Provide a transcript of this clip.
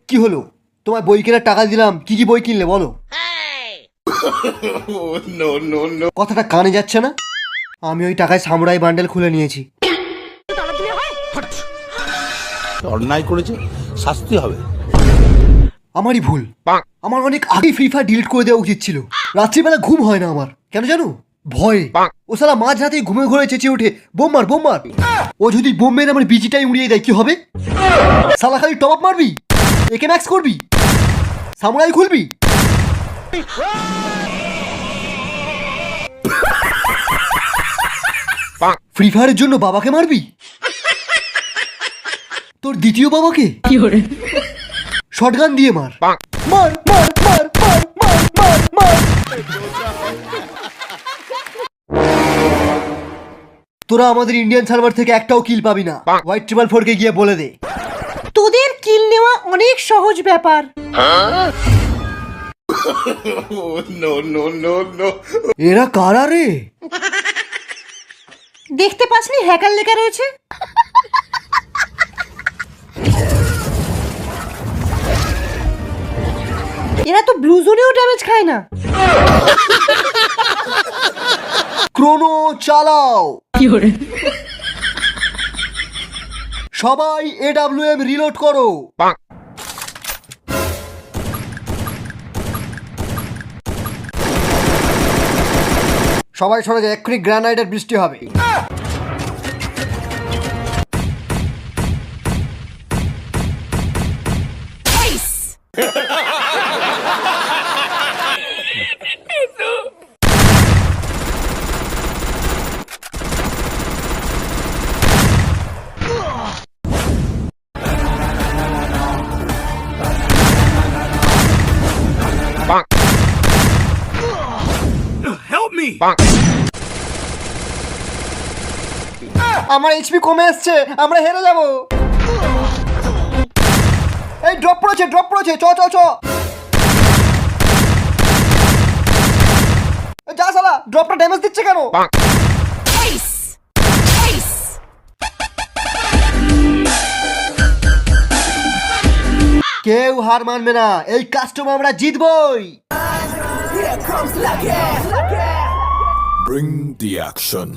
কি হলো? তোমার বই কেনার টাকা দিলাম, কি কি বই কিনলে বলো? কথাটা কানে যাচ্ছে না? আমি ওই টাকায় সামুরাই বান্ডেল খুলে নিয়েছি। অন্যায় করেছে, শাস্তি হবে। আমারই ভুল। আমার অনেক আগে ফ্রি ফায়ার ডিলিট করে দেওয়া উচিত ছিল। রাত্রিবেলা ঘুম হয় না আমার, কেন জানো? ভয়ে। ও শালা মাঝ রাতে ঘুমে ঘুরে চেঁচিয়ে ওঠে, বোম মার বোম মার। ও যদি বোম মেরে আমার বিজিটাই উড়িয়ে দেয় কি হবে? শালা খালি টপ আপ মারবি, একে ম্যাক্স করবি, সামুরাই খুলবি। ফ্রি ফায়ারের জন্য বাবাকে মারবি? তোর দ্বিতীয় বাবাকে শটগান দিয়ে মার মার মার মার মার মার মার মার। তোরা আমাদের ইন্ডিয়ান সার্ভার থেকে একটাও কিল পাবি না। হোয়াইট ট্রিপল 4 কে গিয়ে বলে দে তোদের কিল নেওয়া অনেক সহজ ব্যাপার। এরা কারা রে? দেখতে পাসনি হ্যাকার লেখা রয়েছে? এরা তো ব্লু জোনেও ড্যামেজ খায় না। ক্রোনো চালাও। সবাই AWM রিলোড করো। সবাই সরে যায়, এক্ষুনি গ্রানাইটের বৃষ্টি হবে। আমার এইচপি কমে আসছে, আমরা হেরে যাব। এই ড্রপ পড়েছে চ চ চ। যা শালা, ড্রপটা ড্যামেজ দিচ্ছে কেন? কেউ হার মানবে না, এই কাস্টম আমরা জিতবই। Bring the action.